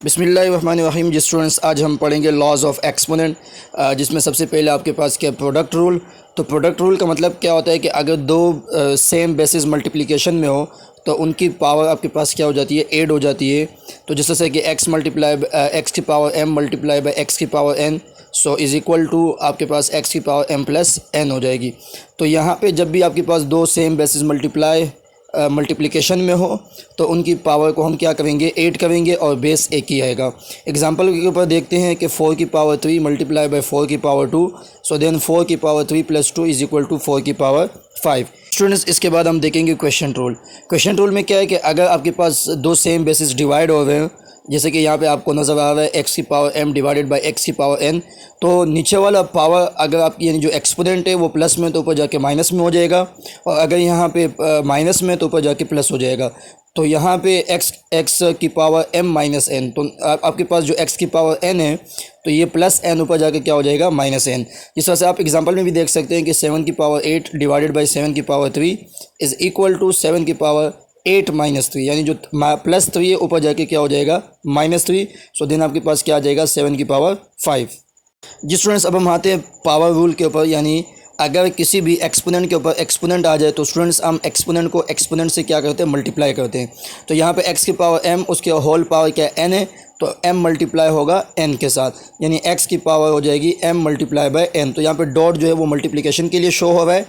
बिस्मिल्लाहिर्रहमानिर्रहीम। जी स्टूडेंट्स, आज हम पढ़ेंगे लॉज ऑफ एक्सपोनेंट, जिसमें सबसे पहले आपके पास क्या प्रोडक्ट रूल। तो प्रोडक्ट रूल का मतलब क्या होता है कि अगर दो सेम बेसिस मल्टीप्लिकेशन में हो तो उनकी पावर आपके पास क्या हो जाती है, ऐड हो जाती है। तो जिस तरह से कि x मल्टीप्लाई एक्स की power m multiply by x की power n so is equal to आपके पास x की पावर m प्लस n हो जाएगी। तो यहाँ पे जब भी आपके पास दो सेम बेसिस मल्टीप्लिकेशन में हो तो उनकी पावर को हम क्या करेंगे, ऐड करेंगे और बेस एक ही आएगा। एग्जांपल के ऊपर देखते हैं कि 4 की पावर 3 मल्टीप्लाई बाई 4 की पावर 2, सो देन 4 की power 3 plus 2 is equal to 4 की पावर 5। स्टूडेंट्स, इसके बाद हम देखेंगे क्वेश्चन रूल। क्वेश्चन रूल में क्या है कि अगर आपके पास दो सेम बेसिस डिवाइड हो रहे हैं, जैसे कि यहाँ पे आपको नज़र आ रहा है x की power m divided by x की पावर n, तो नीचे वाला पावर अगर आपकी यानी जो एक्सपोनेंट है वो प्लस में तो ऊपर जाके माइनस में हो जाएगा, और अगर यहाँ पे माइनस में तो ऊपर जाके प्लस हो जाएगा। तो यहाँ पे x की पावर m माइनस n, तो आपके पास जो x की पावर n है तो ये प्लस n ऊपर जाके क्या हो जाएगा, माइनस n। इस तरह से आप एग्जांपल में भी देख सकते हैं कि 7 की पावर 8 डिवाइडेड बाई 7 की पावर 3 इज़ इक्वल टू 7 की पावर 8 माइनस 3, यानी जो प्लस 3 है ऊपर जाके क्या हो जाएगा, माइनस 3। सो देन आपके पास क्या आ जाएगा, 7 की पावर 5। जी स्टूडेंट्स, अब हम आते हैं पावर रूल के ऊपर। यानी अगर किसी भी एक्सपोनेंट के ऊपर एक्सपोनेंट आ जाए तो स्टूडेंट्स हम एक्सपोनेंट को एक्सपोनेंट से क्या करते हैं, मल्टीप्लाई करते हैं। तो यहाँ पे x की पावर m, उसके होल पावर क्या n है, तो m मल्टीप्लाई होगा n के साथ, यानी x की पावर हो जाएगी m मल्टीप्लाई बाय n। तो यहाँ पे डॉट जो है वो मल्टीप्लिकेशन के लिए शो हो रहा है।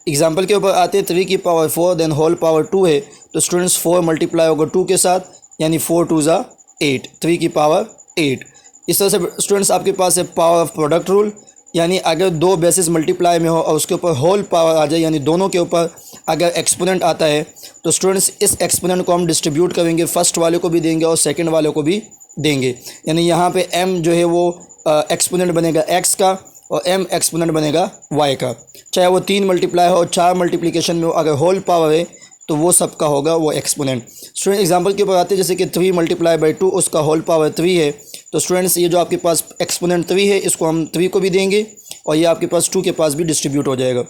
एग्जाम्पल के ऊपर आते हैं, 3 की पावर 4 देन होल पावर 2 है, तो स्टूडेंट्स 4 मल्टीप्लाई होगा 2 के साथ, यानी 4 2 ज़ा 8, 3 की पावर 8। इस तरह से स्टूडेंट्स आपके पास है पावर ऑफ प्रोडक्ट रूल। यानी अगर दो बेसिस मल्टीप्लाई में हो और उसके ऊपर होल पावर आ जाए, यानी दोनों के ऊपर अगर एक्सपोनेंट आता है, तो स्टूडेंट्स इस एक्सपोनेंट को हम डिस्ट्रीब्यूट करेंगे, फर्स्ट वाले को भी देंगे और सेकंड वाले को भी देंगे। यानी यहाँ पे m जो है वो एक्सपोनेंट बनेगा x का और m एक्सपोनेंट बनेगा y का। चाहे वो 3 मल्टीप्लाई हो, 4 मल्टीप्लिकेशन में हो, अगर होल पावर है तो वो सबका होगा वो एक्सपोनेंट। स्टूडेंट एग्जांपल के ऊपर आते हैं, जैसे कि 3 मल्टीप्लाई बाई 2 उसका होल पावर 3 है, तो स्टूडेंट्स ये जो आपके पास एक्सपोनेंट 3 है इसको हम 3 को भी देंगे और ये आपके पास 2 के पास भी डिस्ट्रीब्यूट हो जाएगा।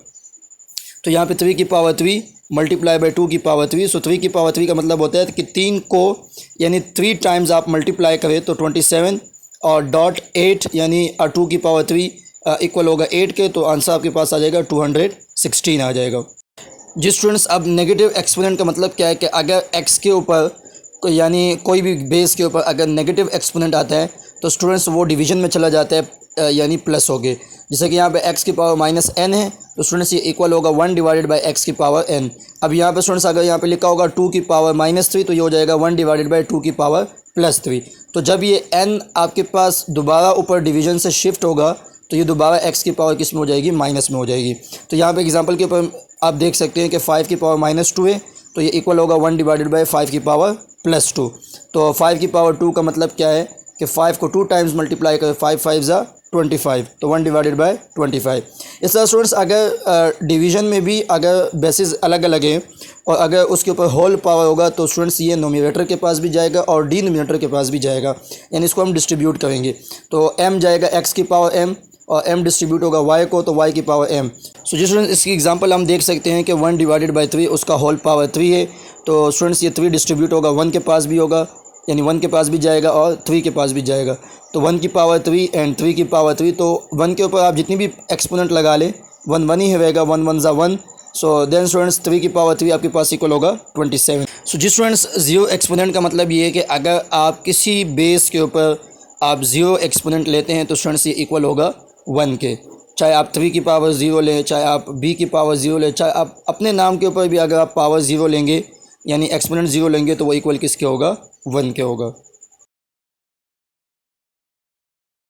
तो यहाँ पे 3 की पावर 3 मल्टीप्लाई बाई 2 की पावर 3, सो 3 की पावर 3 का मतलब होता है कि 3 को यानी 3 टाइम्स आप मल्टीप्लाई करें तो 27 और डॉट 8 यानी 2 की पावर 3 इक्वल होगा 8 के, तो आंसर आपके पास आ जाएगा 216 आ जाएगा। जी स्टूडेंट्स, अब नेगेटिव एक्सपोनेंट का मतलब क्या है कि अगर x के ऊपर यानी कोई भी बेस के ऊपर अगर नेगेटिव एक्सपोनेंट आता है तो स्टूडेंट्स वो डिवीजन में चला जाता है, यानी प्लस हो गए। जैसे कि यहाँ पे x की पावर माइनस n है, तो स्टूडेंट्स ये इक्वल होगा 1 डिवाइडेड बाई x की पावर n। अब यहाँ पे स्टूडेंट्स अगर यहाँ पे लिखा होगा 2 की पावर माइनस 3, तो ये हो जाएगा 1 डिवाइडेड बाई 2 की पावर प्लस 3। तो जब ये n आपके पास दोबारा ऊपर डिवीजन से शिफ्ट होगा तो ये दोबारा x की पावर किस में हो जाएगी, माइनस में हो जाएगी। तो यहाँ पे एग्जांपल के ऊपर आप देख सकते हैं कि 5 की पावर माइनस 2 है, तो ये इक्वल होगा 1 डिवाइडेड बाई 5 की पावर प्लस 2। तो 5 की पावर 2 का मतलब क्या है कि 5 को 2 टाइम्स मल्टीप्लाई करें, 5 5 ज़ा 25, तो 1 डिवाइडेड बाई 25। इस तरह स्टूडेंट्स अगर डिवीज़न में भी अगर बेसिस अलग अलग हैं और अगर उसके ऊपर होल पावर होगा तो स्टूडेंट्स ये नोमिनेटर के पास भी जाएगा और डिनोमिनेटर के पास भी जाएगा, यानी इसको हम डिस्ट्रीब्यूट करेंगे। तो m जाएगा x की पावर m और m डिस्ट्रीब्यूट होगा y को, तो y की पावर m। सो जी स्टूडेंट्स, इसकी एग्जांपल हम देख सकते हैं कि 1 डिवाइडेड बाई 3 उसका होल पावर 3 है, तो स्टूडेंट्स ये 3 डिस्ट्रीब्यूट होगा 1 के पास भी होगा, यानी 1 के पास भी जाएगा और 3 के पास भी जाएगा। तो 1 की पावर 3 एंड 3 की पावर 3, तो 1 के ऊपर आप जितनी भी एक्सपोनेंट लगा लें 1 1 ही रहेगा, 1 1 ज़ा 1। सो देन स्टूडेंट्स 3 की पावर 3 आपके पास इक्वल होगा 27। सो जी स्टूडेंट्स, जीरो एक्सपोनेंट का मतलब ये है कि अगर आप किसी बेस के ऊपर आप जीरो एक्सपोनेंट लेते हैं तो स्टूडेंट्स ये इक्वल होगा 1 के। चाहे आप 3 की पावर 0 लें, चाहे आप b की पावर 0 लें, चाहे आप अपने नाम के ऊपर भी अगर आप पावर 0 लेंगे यानी एक्सपोनेंट 0 लेंगे तो वो इक्वल किसके होगा, 1 के होगा।